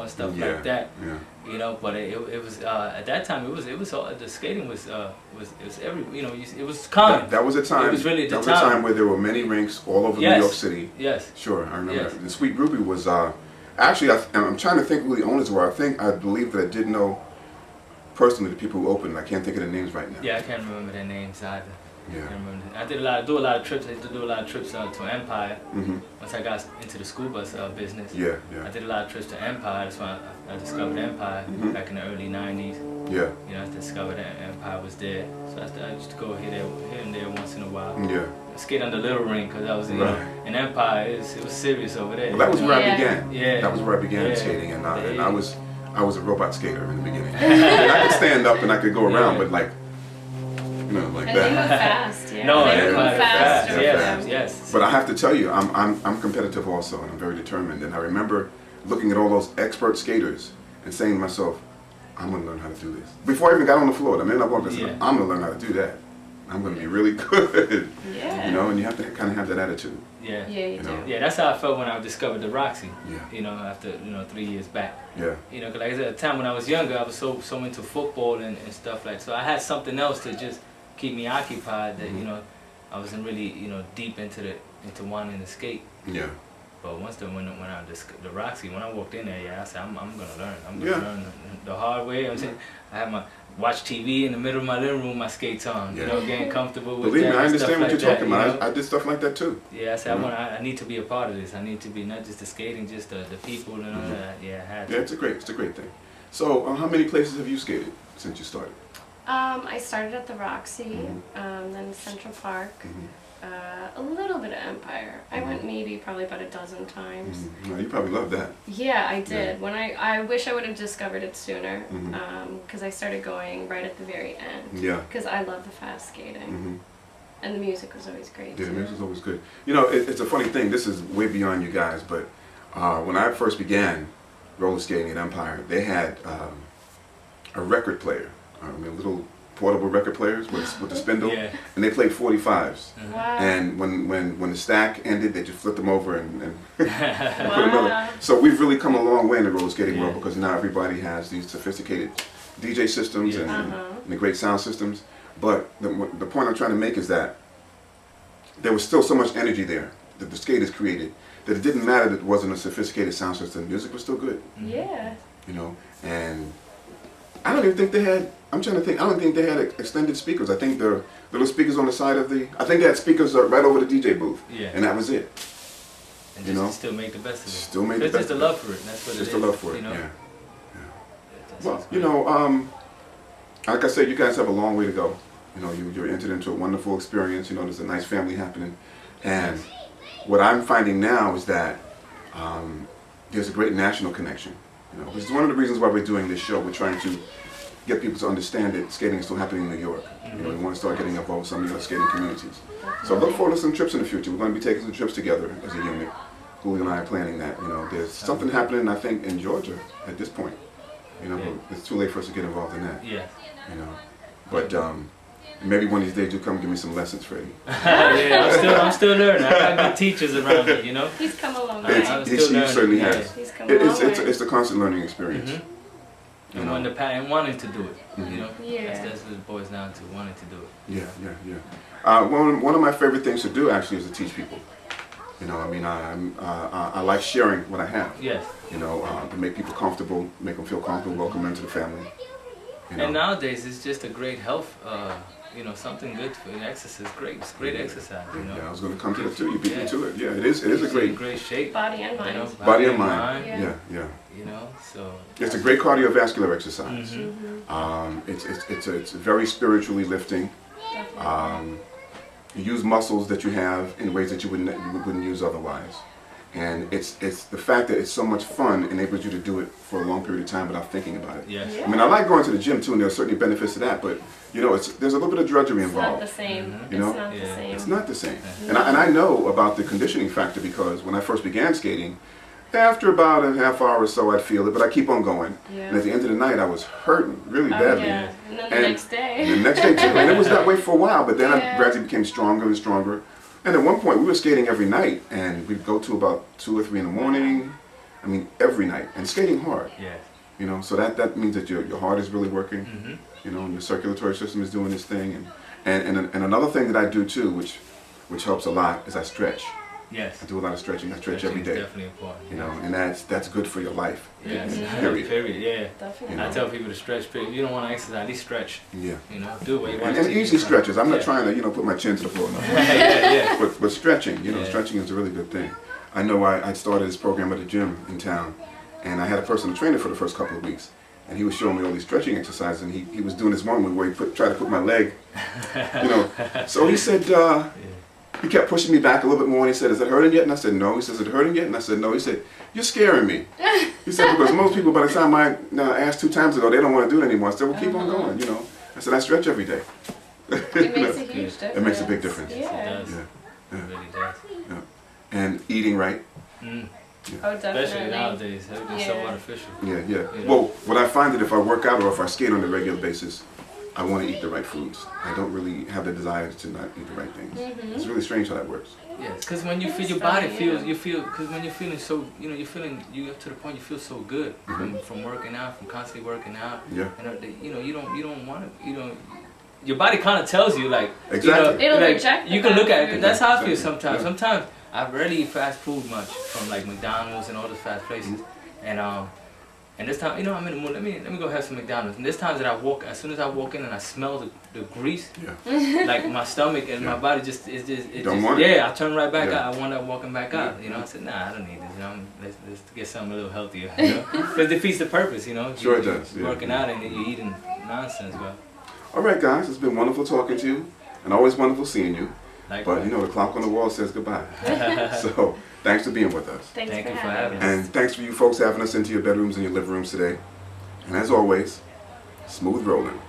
and stuff like that. You know, but it was at that time it was all, the skating was every, you know, it was common. That was a time. It was really that was a time where there were many rinks all over New York City. Yes. Sure, I remember. And Sweet Ruby was actually, I'm trying to think who the owners were. I believe that I did know personally the people who opened. I can't think of their names right now. Yeah, I can't remember their names either. Yeah. I do a lot of trips. I used to do a lot of trips to Empire. Once I got into the school bus business. Yeah. I did a lot of trips to Empire. That's when I discovered Empire back in the early '90s. Yeah. You know, I discovered that Empire was there. So I used to go here and there once in a while. Yeah. Skate on the little rink because I was in Empire. It was serious over there. Well, that was where I began. Yeah. That was where I began skating, and I was a robot skater in the beginning. And I could stand up and I could go around, but like. You know, like and that. They move fast, yeah. No, they move fast. Yes. But I have to tell you, I'm competitive also, and I'm very determined. And I remember looking at all those expert skaters and saying to myself, I'm going to learn how to do this. Before I even got on the floor, the minute I walked, I said, I'm going to learn how to do that. I'm going to be really good. Yeah. You know, and you have to kind of have that attitude. Yeah. Yeah, you do. Yeah, that's how I felt when I discovered the Roxy. Yeah. You know, after 3 years back. Yeah. You know, because like I said, at the time when I was younger, I was so into football and stuff like that. So I had something else to just keep me occupied that, you know, I wasn't really, you know, deep into wanting to skate. Yeah. But once the Roxy, when I walked in there, I said, I'm gonna learn. I'm gonna learn the hard way. I had my watch TV in the middle of my living room, my skates on, you know, getting comfortable with Believe that. me, I understand what like you're talking about. You know? I did stuff like that too. Yeah, I said, I need to be a part of this. I need to be not just the skating, just the people and all that. Yeah, I had to. Yeah, it's a great thing. So, how many places have you skated since you started? I started at the Roxy, then Central Park, a little bit of Empire. I went probably about a dozen times. No, you probably love that. Yeah, I did. When I wish I would have discovered it sooner, because I started going right at the very end. Yeah. Because I love the fast skating. And the music was always great. Yeah, the music was always good. You know, it's a funny thing. This is way beyond you guys, but when I first began roller skating at Empire, they had a record player. Little portable record players with the spindle, and they played 45s. Wow. And when the stack ended, they just flipped them over and put another. So we've really come a long way in the roller skating world, because now everybody has these sophisticated DJ systems and the great sound systems. But the point I'm trying to make is that there was still so much energy there that the skaters created that it didn't matter that it wasn't a sophisticated sound system. Music was still good. Yeah. You know, and I don't even think they had, I'm trying to think, I don't think they had extended speakers. I think the little speakers on the side of I think they had speakers right over the DJ booth. Yeah. And that was it. And you know? Still make the best of it. Still make the best of it. Just the love for it. That's what it is. Just the love for it, you know? Yeah. Well, you know, like I said, you guys have a long way to go. You know, you're entered into a wonderful experience. You know, there's a nice family happening. And what I'm finding now is that there's a great national connection. You know, which is one of the reasons why we're doing this show. We're trying to get people to understand that skating is still happening in New York. You know, we want to start getting involved with some of the skating communities. So look forward to some trips in the future. We're going to be taking some trips together as a unit. Julio and I are planning that. You know, there's something happening, I think, in Georgia at this point. You know, but it's too late for us to get involved in that. Yeah. You know, but maybe one of these days you'll come give me some lessons, Freddie. Yeah, I'm still learning. I got good teachers around me, you know. He's come a long way. He certainly has. He's come a long way. It's a constant learning experience. And wanting to do it, you know. Yeah. That's what it boils down to, wanting to do it. Yeah. One of my favorite things to do actually is to teach people. You know, I mean, I like sharing what I have. Yes. You know, to make people comfortable, make them feel comfortable, welcome them into the family. You know? And nowadays, it's just a great health, you know, something good for exercise. Great, it's great exercise. You know. Yeah, I was going to come to that too. You beat me to it. Yeah, it is a great shape. Body and mind. You know, body and mind. Yeah. You know, so it's a great cardiovascular exercise. It's very spiritually lifting. You use muscles that you have in ways that you wouldn't use otherwise. And it's the fact that it's so much fun enables you to do it for a long period of time without thinking about it. Yes. I mean, I like going to the gym too, and there are certainly benefits to that, but you know, there's a little bit of drudgery involved. It's not the same. You know? It's not the same. It's not the same. And I know about the conditioning factor, because when I first began skating, after about a half hour or so I'd feel it, but I keep on going. Yeah. And at the end of the night I was hurting really badly. Yeah. And then the next day. And the next day too. And it was that way for a while, but then I gradually became stronger and stronger. And at one point we were skating every night, and we'd go to about 2 or 3 in the morning, I mean, every night, and skating hard. Yeah. You know, so that means that your heart is really working. Mm-hmm. You know, and your circulatory system is doing its thing. And another thing that I do too, which helps a lot, is I stretch. Yes. I do a lot of stretching. I stretch every Stretching is day. definitely important. You know, and that's good for your life. Yes. Period. Period. Yeah. Definitely. You know. I tell people to stretch. Period. If you don't want to exercise, at least stretch. Yeah. You know, do what you want. And easy stretches. I'm not Yeah. trying to, you know, put my chin to the floor. No. Yeah. But stretching, you know, Yeah. stretching is a really good thing. I know I started this program at a gym in town, and I had a personal trainer for the first couple of weeks. And he was showing me all these stretching exercises, and he was doing this one where he tried to put my leg, you know. So he said, he kept pushing me back a little bit more, and he said, "Is it hurting yet?" And I said, "No." He says, "Is it hurting yet?" And I said, "No." He said, "You're scaring me." He said, "Because most people, by the time I asked 2 times ago, they don't want to do it anymore." I said, "Well, keep on going, you know." I said, "I stretch every day." It makes a huge difference. It makes a big difference. It Yeah. does. Yeah. It really does. Yeah. And eating right. Mm. Oh, definitely. Especially nowadays, everything's so Yeah. artificial. Yeah, yeah. Yeah. Well, what I find that if I work out or if I skate on a regular basis, I want to eat the right foods. I don't really have the desire to not eat the right things. It's really strange how that works. Yes, because when you feel your body because when you're feeling so, you know, you up to the point you feel so good from working out, from constantly working out. Yeah. And you know, you don't want to, you know, your body kind of tells you like, Exactly. you know, It'll like, reject the you can look at it. food. That's how I feel Exactly. sometimes. Yeah. Sometimes I rarely eat fast food much from like McDonald's and all those fast places, and this time, you know, I'm in the mood. Let me go have some McDonald's. And there's times that as soon as I walk in and I smell the grease, like my stomach and my body Don't want it. I turn right back Yeah. out. I want that walking back out. You know, I said, nah, I don't need this. You know, let's get something a little healthier. You know, because it defeats the purpose. You know, Sure it you're does, yeah. working out and you're eating nonsense, but All right, guys. It's been wonderful talking to you, and always wonderful seeing you. like, But you know, the clock on the wall says goodbye. So thanks for being with us, Thanks Thank for you for having having us. and thanks for you folks having us into your bedrooms and your living rooms today. And as always, smooth rolling.